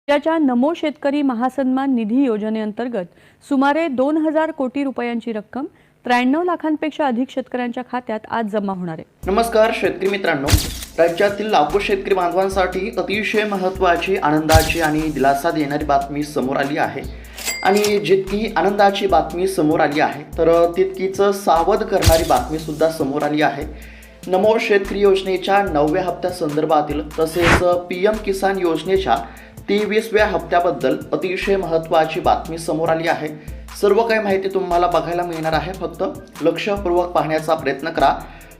राज्याच्या नमो शेतकरी महासन्मान निधी योजनेअंतर्गत सुमारे 2000 कोटी रुपयांची रक्कम 93 लाखांपेक्षा अधिक शेतकऱ्यांच्या खात्यात आज जमा होणार आहे। नमस्कार शेतकरी मित्रांनो, राज्यातील लाखो शेतकरी बांधवांसाठी अतिशय महत्त्वाची, आनंदाची आणि दिलासा देणारी बातमी समोर आली आहे। आणि जितकी आनंदाची बातमी समोर आली आहे तर तितकीच सावध करणारी बातमी सुद्धा समोर आली आहे। नमो शेतकरी योजनेच्या 9व्या हप्त्यासंदर्भातील तसेच PM किसान योजनेच्या 23व्या हप्त्याबद्दल अतिशय महत्त्वाची बातमी समोर आली आहे। सर्व काही माहिती तुम्हाला बघायला मिळणार आहे, फक्त लक्षपूर्वक पाहण्याचा प्रयत्न करा।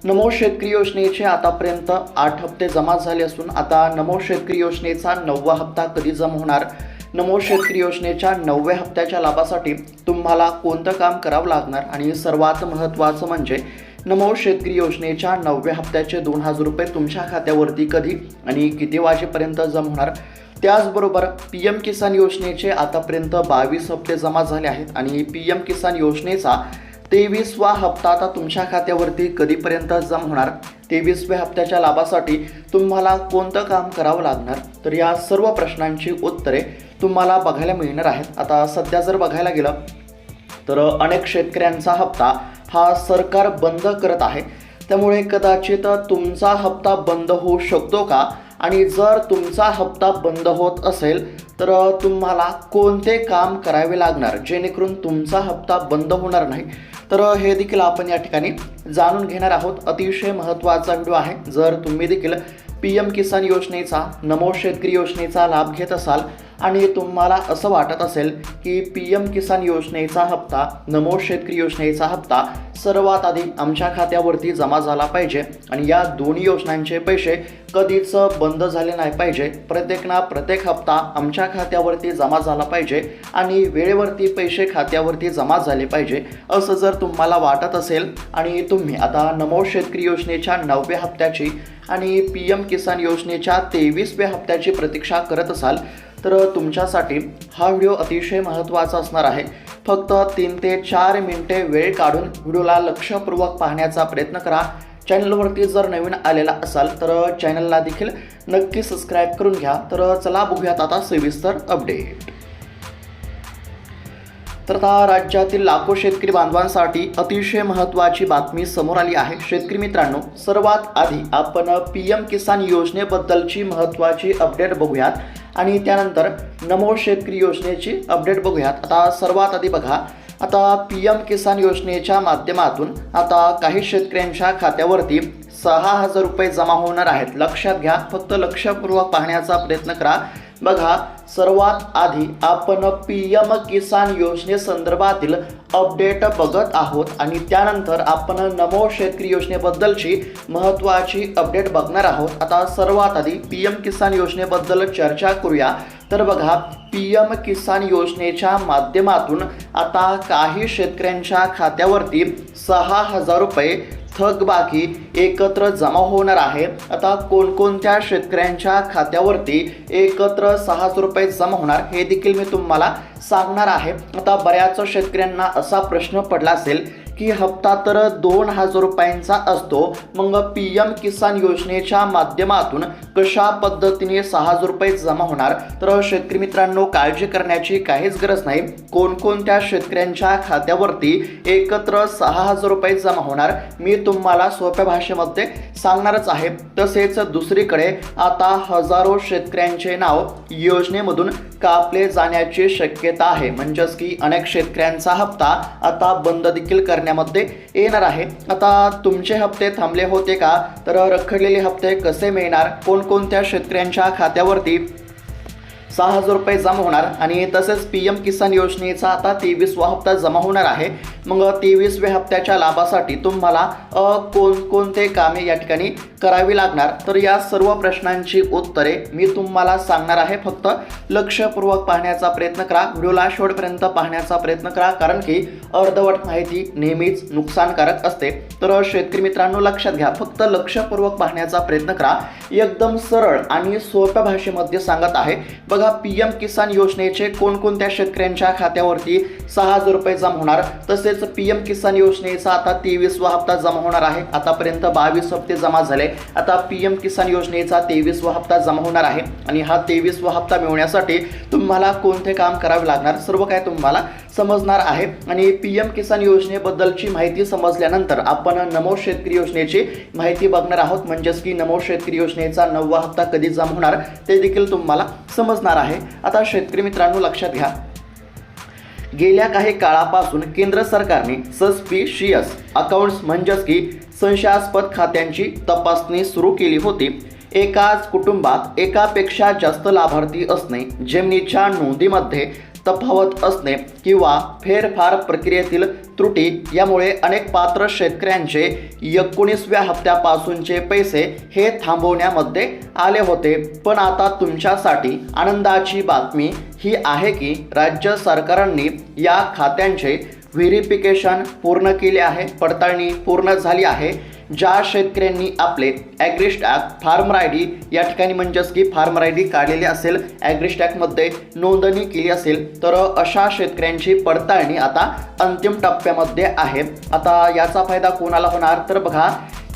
नमो शेतकरी योजनेचे आतापर्यंत 8 हप्ते जमा झाले असून आता नमो शेतकरी योजनेचा 9वा हप्ता कधी जमा होणार, नमो शेतकरी योजनेच्या 9व्या हप्त्याच्या लाभासाठी तुम्हाला कोणतं काम करावं लागणार आणि सर्वात महत्त्वाचं म्हणजे नमो शेतकरी योजनेच्या 9व्या हप्त्याचे 2000 रुपये तुमच्या खात्यावरती कधी आणि किती वाजेपर्यंत जमा होणार। त्याचबरोबर PM किसान योजनेचे आतापर्यंत 22 हप्ते जमा झाले आहेत आणि PM किसान योजनेचा 23वा हप्ता आता तुमच्या खात्यावरती कधीपर्यंत जमा होणार, 23व्या हप्त्याच्या लाभासाठी तुम्हाला कोणतं काम करावं लागणार, तर या सर्व प्रश्नांची उत्तरे तुम्हाला बघायला मिळणार आहेत। आता सध्या जर बघायला गेलं तर अनेक शेतकऱ्यांचा हप्ता हा सरकार बंद करत आहे, त्यामुळे कदाचित तुमचा हप्ता बंद होऊ शकतो का, आणि जर तुमचा हप्ता बंद होत असेल तर तुम्हाला कोणते काम करावे लागणार जेणेकरून तुमचा हप्ता बंद होणार नाही, तर हे देखील आपण या ठिकाणी जाणून घेणार आहोत। अतिशय महत्त्वाचा व्हिडिओ आहे। जर तुम्ही देखील PM किसान योजनेचा, नमो शेतकरी योजनेचा लाभ घेत असाल आणि तुम्हाला असं वाटत असेल की PM किसान योजनेचा हप्ता, नमो शेतकरी योजनेचा हप्ता सर्वात आधी आमच्या खात्यावरती जमा झाला पाहिजे आणि या दोन्ही योजनांचे पैसे कधीच बंद झाले नाही पाहिजे, प्रत्येक हप्ता आमच्या खात्यावरती जमा झाला पाहिजे आणि वेळेवरती पैसे खात्यावरती जमा झाले पाहिजे, असं जर तुम्हाला वाटत असेल आणि तुम्ही आता नमो शेतकरी योजनेच्या 9व्या हप्त्याची आणि PM किसान योजनेच्या 23व्या हप्त्याची प्रतीक्षा करत असाल तर तुमच्यासाठी हा व्हिडिओ अतिशय महत्त्वाचा असणार आहे। फक्त 3 ते 4 मिनिटे वेळ काढून व्हिडिओला लक्षपूर्वक पाहण्याचा प्रयत्न करा। चॅनलवरती जर नवीन आलेला असाल तर चॅनलला देखील नक्की सबस्क्राईब करून घ्या। तर चला बघूयात आता सविस्तर अपडेट। तर आता राज्यातील लाखो शेतकरी बांधवांसाठी अतिशय महत्त्वाची बातमी समोर आली आहे। शेतकरी मित्रांनो, सर्वात आधी आपण PM किसान योजनेबद्दलची महत्त्वाची अपडेट बघूयात आणि त्यानंतर नमो शेतकरी योजनेची अपडेट बघूयात। आता सर्वात आधी बघा, आता PM किसान योजनेच्या माध्यमातून आता काही शेतकऱ्यांच्या खात्यावरती 6000 रुपये जमा होणार आहेत। लक्षात घ्या, फक्त लक्षपूर्वक पाहण्याचा प्रयत्न करा। बघा, सर्वात आधी आपण PM किसान योजनेसंदर्भातील अपडेट बघत आहोत आणि त्यानंतर आपण नमो शेतकरी योजनेबद्दलची महत्त्वाची अपडेट बघणार आहोत। आता सर्वात आधी PM किसान योजनेबद्दल चर्चा करूया। तर बघा, PM किसान योजनेच्या माध्यमातून आता काही शेतकऱ्यांच्या खात्यावरती 6000 रुपये थकबाकी एकत्र जमा होणार आहे। आता कोणकोणत्या शेतकऱ्यांच्या खात्यावरती एकत्र 6000 रुपये जमा होणार हे देखील मी तुम्हाला सांगणार आहे। आता बऱ्याच शेतकऱ्यांना असा प्रश्न पडला असेल की हप्ता तर 2000 रुपयांचा असतो, मग PM किसान योजनेच्या माध्यमातून कशा पद्धतीने 6000 रुपये जमा होणार, तर शेतकरी मित्रांनो काळजी करण्याची काहीच गरज नाही। कोणकोणत्या शेतकऱ्यांच्या खात्यावरती एकत्र 6000 रुपये जमा होणार मी तुम्हाला सोप्या भाषेमध्ये सांगणारच आहे। तसेच दुसरीकडे आता हजारो शेतकऱ्यांचे नाव योजनेमधून कापले जाण्याची शक्यता आहे, म्हणजेच की अनेक शेतकऱ्यांचा हप्ता आता बंद देखील करण्यामध्ये येणार आहे। आता तुमचे हप्ते थांबले होते का, तर रखडलेले हप्ते कसे मिळणार, कोणकोणत्या शेतकऱ्यांच्या खात्यावरती 6000 रुपये जमा होणार आणि तसेच PM किसान योजनेचा आता 23वा हप्ता जमा होणार आहे। मग 23व्या हप्त्याच्या लाभासाठी तुम्हाला कोणकोणते कामे या ठिकाणी करावी लागणार, तर या सर्व प्रश्नांची उत्तरे मी तुम्हाला सांगणार आहे। फक्त लक्षपूर्वक पाहण्याचा प्रयत्न करा, व्हिडिओला शेवटपर्यंत पाहण्याचा प्रयत्न करा, कारण की अर्धवट माहिती नेहमीच नुकसानकारक असते। तर शेतकरी मित्रांनो लक्षात घ्या, फक्त लक्षपूर्वक पाहण्याचा प्रयत्न करा। एकदम सरळ आणि सोप्या भाषेमध्ये सांगत आहे। बघा, PM किसान योजनेचे कोणकोणत्या शेतकऱ्यांच्या खात्यावरती 6000 रुपये जमा होणार, तसेच म्हणजेच पीएम किसान योजनेचा आता 23वा हप्ता जमा होणार आहे। आतापर्यंत 22 हप्ते जमा झाले, आता पीएम किसान योजनेचा 23वा हप्ता जमा होणार आहे आणि हा 23वा हप्ता मिळवण्यासाठी तुम्हाला कोणते काम करावे लागणार सर्व काय तुम्हाला समजणार आहे। आणि पीएम किसान योजनेबद्दलची माहिती समजल्यानंतर आपण नमो शेतकरी योजनेची माहिती बघणार आहोत, म्हणजेच की नमो शेतकरी योजनेचा 9वा हप्ता कधी जमा होणार ते देखील तुम्हाला समजणार आहे। आता शेतकरी मित्रांनो लक्षात घ्या, गेल्या काही काळापासून केंद्र सरकारने सस्पिशियस अकाउंट्स म्हणजेच की संशयास्पद खात्यांची तपासणी सुरू केली होती। एकाच कुटुंबात एकापेक्षा जास्त लाभार्थी असणे, जमिनीच्या नोंदीमध्ये तफावत असणे किंवा फेरफार प्रक्रियेतील त्रुटी यामुळे अनेक पात्र शेतकऱ्यांचे 19व्या हप्त्यापासूनचे पैसे हे थांबवण्यामध्ये आले होते। पण आता तुमच्यासाठी आनंदाची बातमी ही आहे की राज्य सरकारांनी या खात्यांचे व्हेरिफिकेशन पूर्ण केले आहे, पडताळणी पूर्ण झाली आहे। ज्या शेतकऱ्यांनी आपले ॲग्रिस्टॅक फार्मर आय डी या ठिकाणी म्हणजेच की फार्मर आय डी काढलेली असेल, ॲग्रिस्टॅकमध्ये नोंदणी केली असेल, तर अशा शेतकऱ्यांची पडताळणी आता अंतिम टप्प्यामध्ये आहे। आता याचा फायदा कोणाला होणार तर बघा,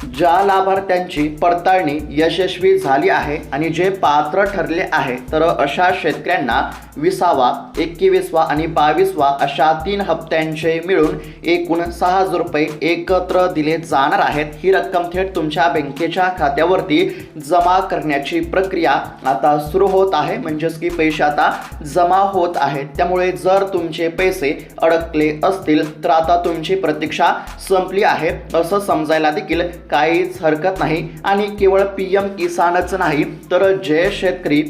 ज्या लाभार्थ्यांची पडताळणी यशस्वी झाली आहे आणि जे पात्र ठरले आहे, तर अशा शेतकऱ्यांना 20वा, 21वा आणि 22वा अशा 3 हप्त्यांचे मिळून एकूण 6,000 रुपये एकत्र दिले जाणार आहेत। ही रक्कम थेट तुमच्या बँकेच्या खात्यावरती जमा करण्याची प्रक्रिया आता सुरू होत आहे, म्हणजेच की पैसे आता जमा होत आहेत। त्यामुळे जर तुमचे पैसे अडकले असतील तर आता तुमची प्रतीक्षा संपली आहे असं समजायला देखील काहीच हरकत नाही। आणि केवळ पीएम किसानच नाही तर जे शेतकरी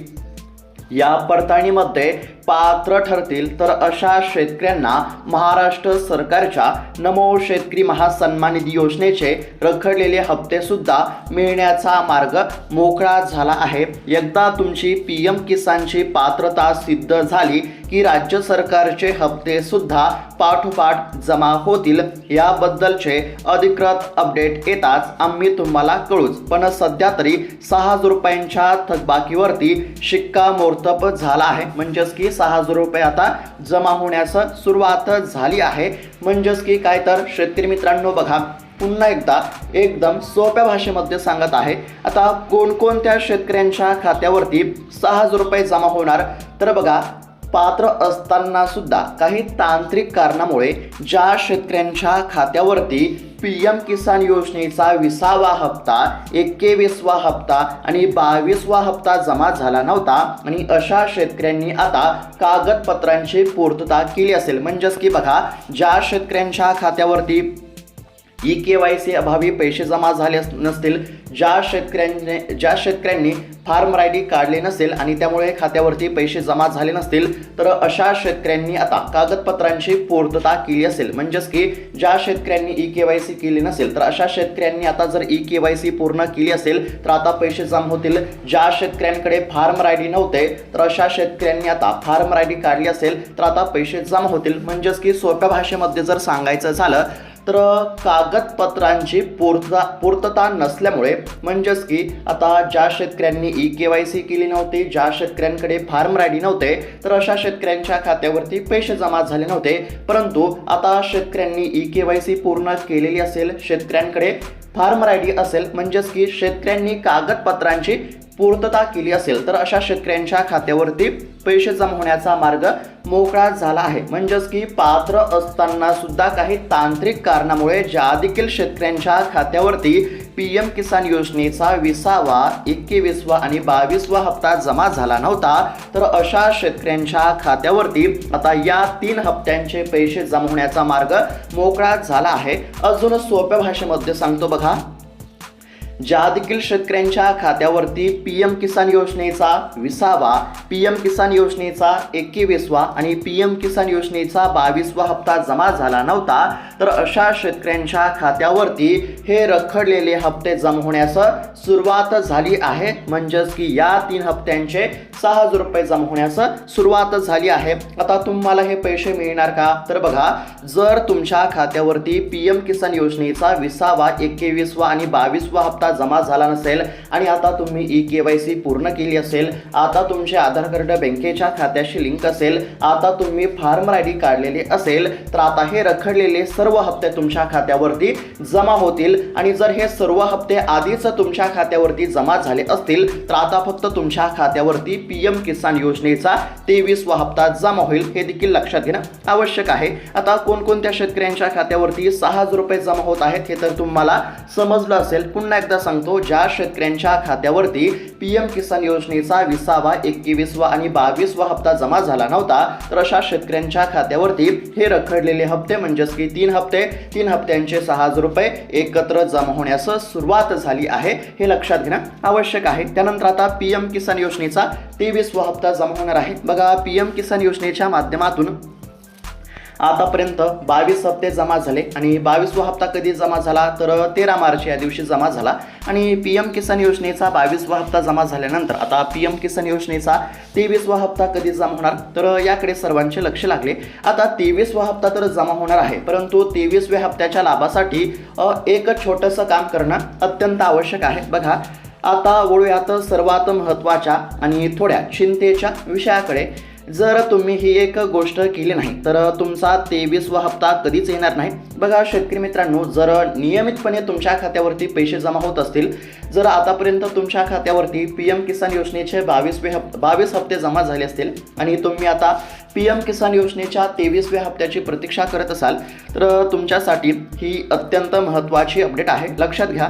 या पडताळणीमध्ये पात्र ठरतील तर अशा शेतकऱ्यांना महाराष्ट्र सरकारच्या नमो शेतकरी महासन्मान निधी योजनेचे रखडलेले हप्ते सुद्धा मिळण्याचा मार्ग मोकळा झाला आहे। एकदा तुमची पीएम किसानची पात्रता सिद्ध झाली की राज्य सरकारचे हप्ते सुद्धा पाठोपाठ जमा होतील। याबद्दलचे अधिकृत अपडेट येताच आम्ही तुम्हाला कळूच, पण सध्या तरी 6,000 रुपयांच्या थकबाकीवरती शिक्कामोर्तब झाला आहे, म्हणजेच की 6,000 रुपये आता जमा होण्यास सुरुवात झाली आहे। म्हणजेच की काय तर शेतकरी मित्रांनो बघा, पुन्हा एकदा एकदम सोप्या भाषेमध्ये सांगत आहे। आता कोणकोणत्या शेतकऱ्यांच्या खात्यावरती 6,000 रुपये जमा होणार तर बघा, पात्र असताना सुद्धा काही तांत्रिक कारणामुळे ज्या शेतकऱ्यांच्या खात्यावरती पीएम किसान योजनेचा 20वा हप्ता, 21वा हप्ता आणि 22वा हप्ता जमा झाला नव्हता आणि अशा शेतकऱ्यांनी आता कागदपत्रांची पूर्तता केली असेल, म्हणजेच की बघा, ज्या शेतकऱ्यांच्या खात्यावरती EKYC अभावी पैसे जमा झाले नसतील, ज्या शेतकऱ्यांनी फार्मर आय डी काढले नसेल आणि त्यामुळे खात्यावरती पैसे जमा झाले नसतील, तर अशा शेतकऱ्यांनी आता कागदपत्रांची पूर्तता केली असेल, म्हणजेच की ज्या शेतकऱ्यांनी EKYC केली नसेल तर अशा शेतकऱ्यांनी आता जर EKYC पूर्ण केली असेल तर आता पैसे जमा होतील। ज्या शेतकऱ्यांकडे फार्मर आय डी नव्हते तर अशा शेतकऱ्यांनी आता फार्मर आय डी काढली असेल तर आता पैसे जमा होतील। म्हणजेच की सोप्या भाषेमध्ये जर सांगायचं झालं तर कागदपत्रांची पूर्तता नसल्यामुळे, म्हणजेच की आता ज्या शेतकऱ्यांनी EKYC केली नव्हती, ज्या शेतकऱ्यांकडे फार्मर आय डी नव्हते, तर अशा शेतकऱ्यांच्या खात्यावरती पैसे जमा झाले नव्हते। परंतु आता शेतकऱ्यांनी EKYC पूर्ण केलेली असेल, शेतकऱ्यांकडे फार्मर आय डी असेल, म्हणजेच की शेतकऱ्यांनी कागदपत्रांची पूर्तता केली असेल तर अशा शेतकऱ्यांच्या खात्यावरती पैसे जमा होण्याचा मार्ग मोकळा झाला आहे। म्हणजेच की पात्र असताना सुद्धा काही तांत्रिक कारणामुळे ज्या देखील शेतकऱ्यांच्या खात्यावरती पीएम किसान योजनेचा 20वा, 21वा आणि 22वा हप्ता जमा झाला नव्हता, तर अशा शेतकऱ्यांच्या खात्यावरती आता या 3 हप्त्यांचे पैसे जमा होण्याचा मार्ग मोकळा झाला आहे। अजून सोप्या भाषेमध्ये सांगतो बघा, ज्या देखील शेतकऱ्यांच्या खात्यावरती पीएम किसान योजनेचा 20वा, पीएम किसान योजनेचा 21वा आणि पीएम किसान योजनेचा 22वा हप्ता जमा झाला नव्हता, तर अशा शेतकऱ्यांच्या खात्यावरती हे रखडलेले हप्ते जमा होण्यास सुरुवात झाली आहे। म्हणजेच की या 3 हप्त्यांचे 6,000 रुपये जमा होण्यास सुरुवात झाली आहे। आता तुम्हाला हे पैसे मिळणार का तर बघा, जर तुमच्या खात्यावरती पीएम किसान योजनेचा 20वा, 21वा आणि 22वा हप्ता हप्ता जमा झाला नसेल आणि आता तुम्ही ई-KYC पूर्ण केली असेल, आता तुमचे आधार कार्ड बँकेच्या खात्याशी लिंक असेल, आता तुम्ही फार्मर ID काढलेले असेल, तर आता हे रखडलेले सर्व हप्ते तुमच्या खात्यावरती जमा होतील. आणि जर हे सर्व हप्ते आधीच तुमच्या खात्यावरती जमा झाले असतील तर आता फक्त तुमच्या खात्यावरती PM किसान योजनेचा 23वा हप्ता जमा होईल. हे देखील लक्षात घेणं आवश्यक आहे. आता कोणकोणत्या शेतकऱ्यांच्या खात्यावरती 6,000 रुपये जमा होत आहेत हे तर तुम्हाला समजलं असेल. पुन्हा एकदा सांगतो, ज्या शेतकऱ्यांच्या खात्यावरती PM किसान योजनेचा 20वा, 21वा आणि 22वा हप्ता जमा झाला नव्हता तर अशा शेतकऱ्यांच्या खात्यावरती हे रखडलेले हप्ते म्हणजेच की 3 हप्त्यांचे 6,000 रुपये एकत्र जमा होण्यास सुरुवात झाली आहे. हे लक्षात घेणं आवश्यक आहे. त्यानंतर आता PM किसान योजनेचा 23वा हप्ता जमा होणार आहे. बघा, PM किसान योजनेच्या माध्यमातून आतापर्यंत 22 हप्ते जमा झाले आणि 22वा हप्ता कधी जमा झाला तर 13 मार्च या दिवशी जमा झाला. आणि PM किसान योजनेचा 22वा हप्ता जमा झाल्यानंतर आता PM किसान योजनेचा 23वा हप्ता कधी जमा होणार तर याकडे सर्वांचे लक्ष लागले. आता 23वा हप्ता तर जमा होणार आहे, परंतु 23व्या हप्त्याच्या लाभासाठी एक छोटंसं काम करणं अत्यंत आवश्यक आहे. बघा, आता वळूयात सर्वात महत्त्वाच्या आणि थोड्या चिंतेच्या विषयाकडे. जर तुम्ही ही एक गोष्ट केली नाही तर तुमचा 23वा हप्ता कधीच येणार नाही. बघा शेतकरी मित्रांनो, जर नियमितपणे तुमच्या खात्यावरती पैसे जमा होत असतील, जर आतापर्यंत तुमच्या खात्यावरती PM किसान योजनेचे 22 हप्ते जमा झाले असतील आणि तुम्ही आता PM किसान योजनेच्या 23व्या हप्त्याची प्रतीक्षा करत असाल तर तुमच्यासाठी ही अत्यंत महत्त्वाची अपडेट आहे. लक्षात घ्या,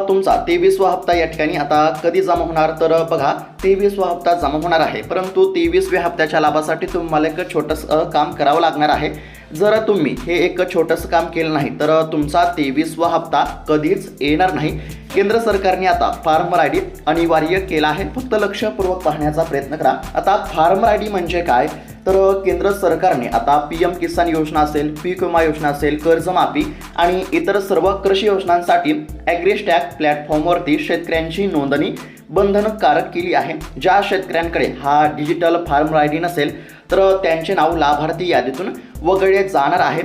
तुमचा 23वा हप्ता या ठिकाणी आता कधी जमा होणार तर बघा, 23वा हप्ता जमा होणार आहे, परंतु 23व्या हप्त्याच्या लाभासाठी तुम्हाला एक छोटंसं काम करावं लागणार आहे. जर तुम्ही हे एक छोटंसं काम केलं नाही तर तुमचा 23वा हप्ता कधीच येणार नाही. केंद्र सरकारने आता फार्मर ID अनिवार्य केला आहे. फक्त लक्षपूर्वक पाहण्याचा प्रयत्न करा. आता फार्मर ID म्हणजे काय तर केंद्र सरकारने आता PM किसान योजना असेल, पीक विमा योजना असेल, कर्जमाफी आणि इतर सर्व कृषी योजनांसाठी ॲग्रीस्टॅक प्लॅटफॉर्मवरती शेतकऱ्यांची नोंदणी बंधनकारक केली आहे. ज्या शेतकऱ्यांकडे हा डिजिटल फार्मर ID नसेल तर त्यांचे नाव लाभार्थी यादीतून वगळले जाणार आहे.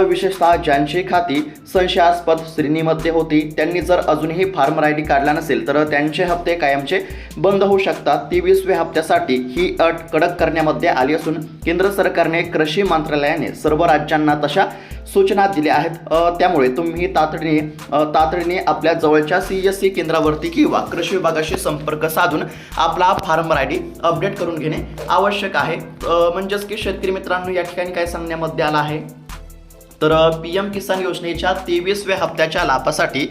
विशेषतः ज्यांची खाती संशयास्पद श्रेणीमध्ये होती त्यांनी जर अजूनही फार्मर ID काढला नसेल तर त्यांचे हप्ते कायमचे बंद होऊ शकतात. 23व्या हप्त्यासाठी ही अट कडक करण्यामध्ये आली असून केंद्र सरकारने कृषी मंत्रालयाने सर्व राज्यांना तशा सूचना दिल्या आहेत. त्यामुळे तुम्ही तातडीने आपल्या जवळच्या CSC केंद्रावरती किंवा कृषी विभागाशी संपर्क साधून आपला फार्मर ID अपडेट करून घेणे आवश्यक आहे. म्हणजेच की शेतकरी मित्रांनो, या ठिकाणी काय सांगण्यामध्ये आलं आहे तर PM किसान योजनेच्या 23व्या हप्त्याच्या लाभासाठी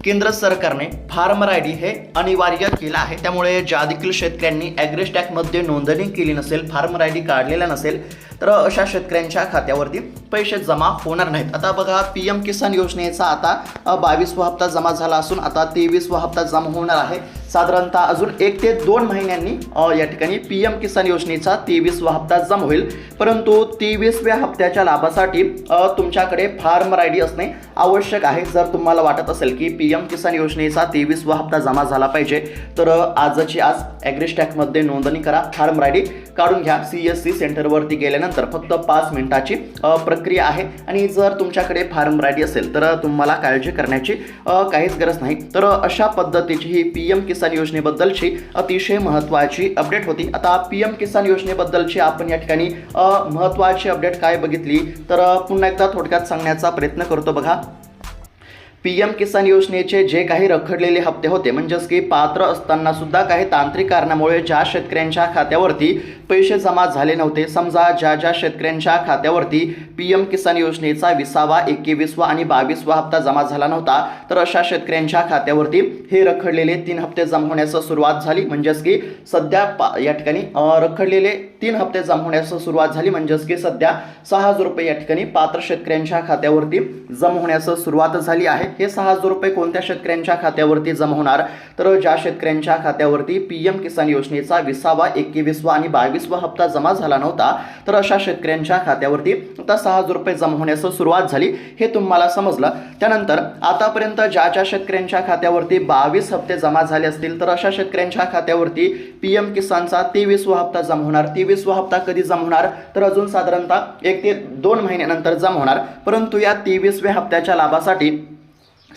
केंद्र सरकारने फार्मर ID हे अनिवार्य केलं आहे. त्यामुळे ज्या देखील शेतकऱ्यांनी ॲग्रीस्टॅकमध्ये नोंदणी केली नसेल, फार्मर ID काढलेला नसेल तर अशा शेतकऱ्यांच्या खात्यावरती पैसे जमा होणार नाहीत. आता बघा, PM किसान योजनेचा आता 22वा हप्ता जमा झाला असून आता 23वा हप्ता जमा होणार आहे. साधारणतः अजून 1 ते 2 महिन्यांनी या ठिकाणी PM किसान योजनेचा 23वा हप्ता जमा होईल. परंतु 23व्या हप्त्याच्या लाभासाठी तुमच्याकडे फार्मर ID असणे आवश्यक आहे. जर तुम्हाला वाटत असेल की PM किसान योजनेचा 23वा हप्ता जमा झाला पाहिजे तर आजची आज ॲग्रीस्टॅकमध्ये नोंदणी करा, फार्मर ID काढून घ्या. CSC सेंटरवरती गेल्यानंतर फक्त 5 मिनिटाची प्रक्रिया आहे. आणि जर तुमच्याकडे फार्मर ID असेल तर तुम्हाला काळजी करण्याची काहीच गरज नाही. तर अशा पद्धतीची ही PM किसान योजनेबद्दलची अतिशय महत्त्वाची अपडेट होती. आता PM किसान योजनेबद्दलची आपण या ठिकाणी महत्त्वाची अपडेट काय बघितली तर पुन्हा एकदा थोडक्यात सांगण्याचा प्रयत्न करतो. बघा, PM किसान योजनेचे जे काही रखडलेले हप्ते होते म्हणजेच की पात्र असताना सुद्धा काही तांत्रिक कारणामुळे ज्या शेतकऱ्यांच्या खात्यावरती पैसे जमा झाले नव्हते, समजा ज्या शेतकऱ्यांच्या खात्यावरती PM किसान योजनेचा 20वा, 21वा आणि 22वा हप्ता जमा झाला नव्हता तर अशा शेतकऱ्यांच्या खात्यावरती हे रखडलेले 3 हप्ते जमा होण्यास सुरुवात झाली. म्हणजेच की सध्या या ठिकाणी रखडलेले 3 हप्ते जमा होण्यास सुरुवात झाली. म्हणजेच की सध्या 6,000 रुपये या ठिकाणी पात्र शेतकऱ्यांच्या खात्यावरती जमा होण्यास सुरुवात झाली आहे. हे 6,000 रुपये कोणत्या शेतकऱ्यांच्या खात्यावरती जमा होणार तर ज्या शेतकऱ्यांच्या खात्यावरती PM किसान योजनेचा 20वा, 21वा आणि 22वा हप्ता जमा झाला नव्हता तर अशा शेतकऱ्यांच्या खात्यावरती आता 6,000 रुपये जमा होण्यास सुरुवात झाली. हे तुम्हाला समजलं. त्यानंतर आतापर्यंत ज्या शेतकऱ्यांच्या खात्यावरती 22 हप्ते जमा झाले असतील तर अशा शेतकऱ्यांच्या खात्यावरती PM किसानचा 23वा हप्ता जमा होणार. 23वा हप्ता कधी जमा होणार तर अजून साधारणतः 1 ते 2 महिन्यानंतर जमा होणार. परंतु या 23व्या हप्त्याच्या लाभासाठी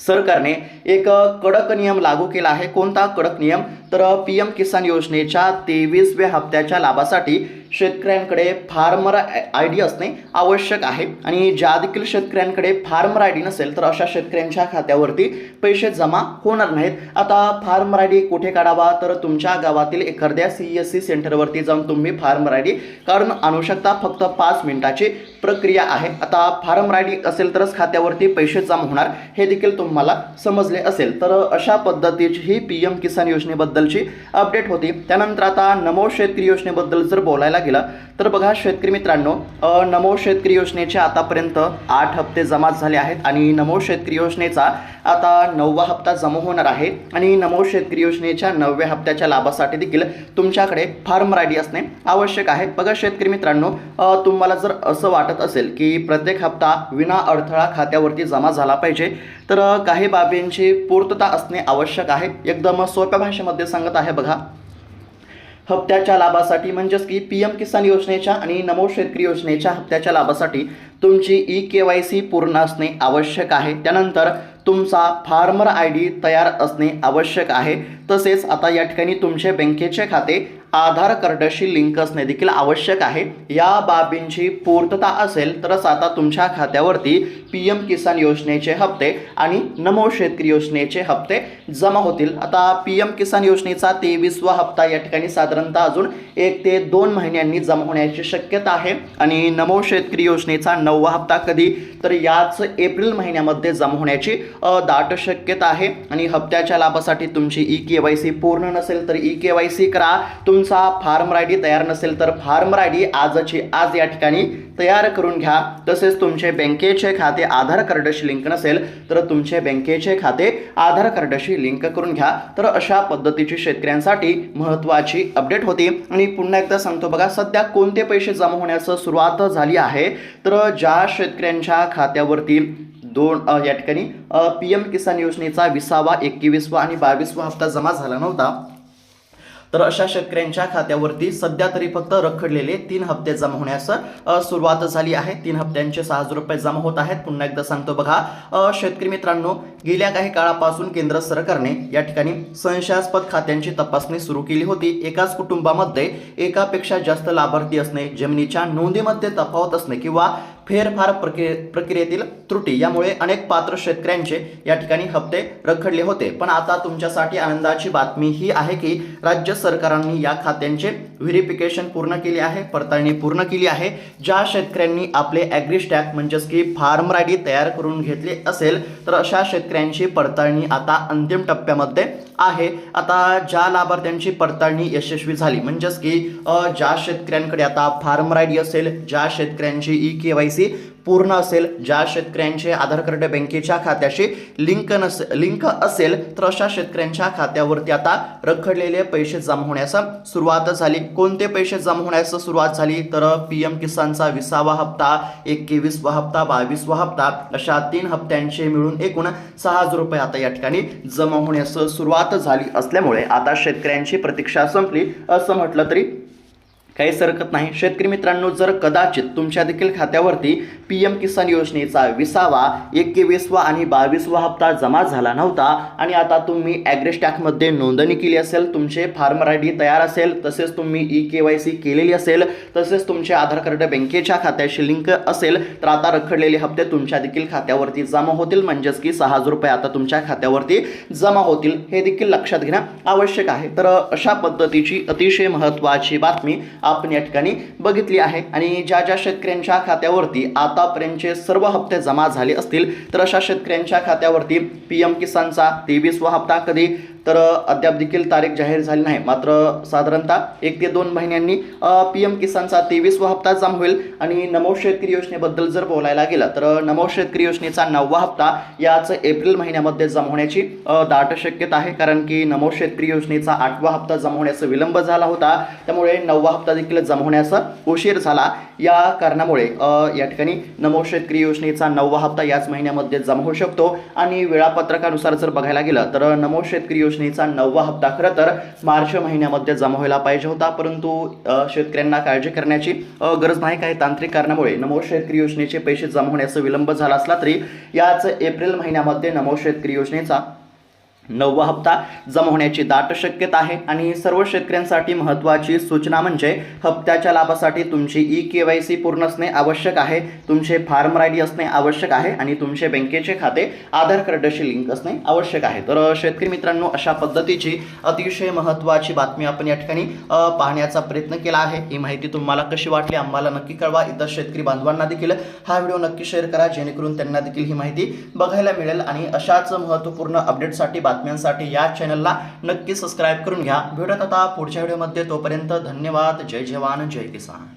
सरकारने एक कडक नियम लागू केला आहे। कोणता कडक नियम? तर PM किसान योजनेच्या 23व्या हप्त्याच्या लाभासाठी शेतकऱ्यांकडे फार्मर ID असणे आवश्यक आहे आणि ज्या देखील शेतकऱ्यांकडे फार्मर ID नसेल तर अशा शेतकऱ्यांच्या खात्यावरती पैसे जमा होणार नाहीत। आता फार्मर ID कुठे काढावा? तर तुमच्या गावातील एखाद्या CSC सेंटरवरती जाऊन तुम्ही फार्मर ID काढून आणू शकता। फक्त 5 मिनिटाची प्रक्रिया आहे। आता फार्मर ID असेल तरच खात्यावरती पैसे जमा होणार, हे देखील तुम्हाला समजले असेल। तर अशा पद्धतीची ही PM किसान योजनेबद्दलची अपडेट होती। त्यानंतर आता नमो शेतकरी योजनेबद्दल जर बोलायला गेलं तर बघा शेतकरी मित्रांनो, नमो शेतकरी योजनेचे आतापर्यंत 8 हप्ते जमा झाले आहेत आणि नमो शेतकरी योजनेचा आता 9वा हप्ता जमा होणार आहे आणि नमो शेतकरी योजनेच्या 9व्या हप्त्याच्या लाभासाठी देखील तुमच्याकडे फार्मर ID असणे आवश्यक आहे। बघा शेतकरी मित्रांनो, तुम्हाला जर असं वाटत असेल की प्रत्येक हप्ता विना अडथळा खात्यावरती जमा झाला पाहिजे तर काही बाबींची पूर्तता असणे आवश्यक आहे। एकदम सोप्या भाषेमध्ये सांगत आहे बघा, हप्त्याच्या लाभासाठी म्हणजेच की PM किसान योजनेच्या आणि नमो शेतकरी योजनेच्या हप्त्याच्या लाभासाठी तुमची eKYC पूर्ण असणे आवश्यक आहे। त्यानंतर तुमचा फार्मर ID तयार असणे आवश्यक आहे। तसेच आता या ठिकाणी तुमचे बँकेचे खाते आधार कार्डशी लिंक असणे देखील आवश्यक आहे। या बाबींची पूर्तता असेल तरच आता तुमच्या खात्यावरती PM किसान योजनेचे हप्ते आणि नमो शेतकरी योजनेचे हप्ते जमा होतील। आता PM किसान योजनेचा 23वा हप्ता या ठिकाणी साधारणतः अजून 1 ते 2 महिन्यांनी जमा होण्याची शक्यता आहे आणि नमो शेतकरी योजनेचा 9वा हप्ता कधी? तर याच एप्रिल महिन्यामध्ये जमा होण्याची दाट शक्यता आहे। आणि हप्त्याच्या लाभासाठी तुमची eKYC पूर्ण नसेल तर eKYC करा। तुमचा फार्मर ID तयार नसेल तर फार्मर ID आजची आज या ठिकाणी तयार करून घ्या। तसेच तुमचे बँकेचे खाते आधार कार्डशी लिंक नसेल तर तुमचे बँकेचे खाते आधार कार्डशी लिंक करून घ्या। तर अशा पद्धतीची शेतकऱ्यांसाठी महत्त्वाची अपडेट होती। आणि पुन्हा एकदा सांगतो बघा, सध्या कोणते पैसे जमा होण्यास सुरुवात झाली आहे? तर ज्या शेतकऱ्यांच्या खात्यावरती या ठिकाणी PM किसान योजनेचा 20वा, 21वा आणि 22वा हप्ता जमा झाला नव्हता तर अशा शेतकऱ्यांच्या खात्यावरती सध्या तरी फक्त रखडलेले 3 हप्ते जमा होण्यास सुरुवात झाली आहे। 3 हप्त्यांचे 6,000 रुपये जमा होत आहेत। पुन्हा एकदा सांगतो बघा शेतकरी मित्रांनो, गेल्या काही काळापासून केंद्र सरकारने या ठिकाणी संशयास्पद खात्यांची तपासणी सुरू केली होती। एकाच कुटुंबामध्ये एकापेक्षा जास्त लाभार्थी असणे, जमिनीच्या नोंदीमध्ये तफावत असणे किंवा फेरफार प्रक्रियेतील त्रुटी यामुळे अनेक पात्र शेतकऱ्यांचे या ठिकाणी हप्ते रखडले होते। पण आता तुमच्यासाठी आनंदाची बातमी ही आहे की राज्य सरकारांनी या खात्यांचे व्हेरिफिकेशन पूर्ण केले आहे, पडताळणी पूर्ण केली आहे। ज्या शेतकऱ्यांनी आपले ॲग्रीस्टॅक म्हणजेच की फार्मर ID तयार करून घेतले असेल तर अशा शेतकऱ्यांची पडताळणी आता अंतिम टप्प्यामध्ये आहे। आता ज्या लाभार्थ्यांची पडताळणी यशस्वी झाली म्हणजेच की ज्या शेतकऱ्यांकडे आता फार्मर ID असेल, ज्या शेतकऱ्यांची eKYC पूर्ण असेल, ज्या शेतकऱ्यांचे आधार कार्ड बँकेच्या खात्याशी लिंक असेल तर अशा शेतकऱ्यांच्या खात्यावरती आता रखडलेले पैसे जमा होण्यास सुरुवात झाली। कोणते पैसे जमा होण्यास सुरुवात झाली? तर PM किसानचा 20वा हप्ता, 21वा हप्ता, 22वा हप्ता अशा 3 हप्त्यांचे मिळून एकूण 6,000 रुपये आता या ठिकाणी जमा होण्यास सुरुवात झाली असल्यामुळे आता शेतकऱ्यांची प्रतीक्षा संपली असं म्हटलं तरी काहीच हरकत नाही। शेतकरी मित्रांनो, जर कदाचित तुमच्या देखील खात्यावरती PM किसान योजनेचा 20वा, 21वा आणि 22वा हप्ता जमा झाला नव्हता आणि आता तुम्ही ॲग्रीस्टॅकमध्ये नोंदणी केली असेल, तुमचे फार्मर ID तयार असेल, तसेच तुम्ही eKYC केलेली असेल, तसेच तुमचे आधार कार्ड बँकेच्या खात्याशी लिंक असेल तर आता रखडलेले हप्ते तुमच्या देखील खात्यावरती जमा होतील। म्हणजेच की 6,000 रुपये आता तुमच्या खात्यावरती जमा होतील, हे देखील लक्षात घेणं आवश्यक आहे। तर अशा पद्धतीची अतिशय महत्त्वाची बातमी आपण या ठिकाणी बघितली आहे। आणि ज्या ज्या शेतकऱ्यांच्या खात्यावरती आतापर्यंतचे सर्व हप्ते जमा झाले असतील तर अशा शेतकऱ्यांच्या खात्यावरती PM किसानचा 23वा हप्ता कधी? तर अद्याप देखील तारीख जाहीर झाली नाही, मात्र साधारणतः 1 ते 2 महिन्यांनी PM किसानचा 23वा हप्ता जमा होईल। आणि नमो शेतकरी योजनेबद्दल जर बोलायला गेलं तर नमो शेतकरी योजनेचा 9वा हप्ता याच एप्रिल महिन्यामध्ये जमा होण्याची दाट शक्यता आहे, कारण की नमो शेतकरी योजनेचा 8वा हप्ता जमा होण्यास विलंब झाला होता, त्यामुळे 9वा हप्ता देखील जमा होण्यास उशीर झाला। या कारणामुळे या ठिकाणी नमो शेतकरी योजनेचा 9वा हप्ता याच महिन्यामध्ये जमा होऊ शकतो। आणि वेळापत्रकानुसार जर बघायला गेलं तर नमो शेतकरी योजनेचा 9वा हप्ता खरं तर मार्च महिन्यामध्ये जमा व्हायला पाहिजे होता, परंतु शेतकऱ्यांना काळजी करण्याची गरज नाही. काही तांत्रिक कारणामुळे नमो शेतकरी योजनेचे पैसे जमा होण्याचा विलंब झाला असला तरी याच एप्रिल महिन्यामध्ये नमो शेतकरी योजनेचा 9वा हप्ता जमा होण्याची दाट शक्यता आहे. आणि सर्व शेतकऱ्यांसाठी महत्त्वाची सूचना म्हणजे हप्त्याच्या लाभासाठी तुमची KYC पूर्ण असणे आवश्यक आहे, तुमचे फार्मर ID असणे आवश्यक आहे आणि तुमचे बँकेचे खाते आधार कार्डशी लिंक असणे आवश्यक आहे. तर शेतकरी मित्रांनो, अशा पद्धतीची अतिशय महत्त्वाची बातमी आपण या ठिकाणी पाहण्याचा प्रयत्न केला आहे. ही माहिती तुम्हाला कशी वाटली आम्हाला नक्की कळवा. इतर शेतकरी बांधवांना देखील हा व्हिडिओ नक्की शेअर करा, जेणेकरून त्यांना देखील ही माहिती बघायला मिळेल. आणि अशाच महत्त्वपूर्ण अपडेटसाठी बातम्यांसाठी या चॅनलला नक्की सबस्क्राईब करून घ्या. भेटत आता पुढच्या व्हिडिओमध्ये. तोपर्यंत धन्यवाद. जय जवान जय किसान.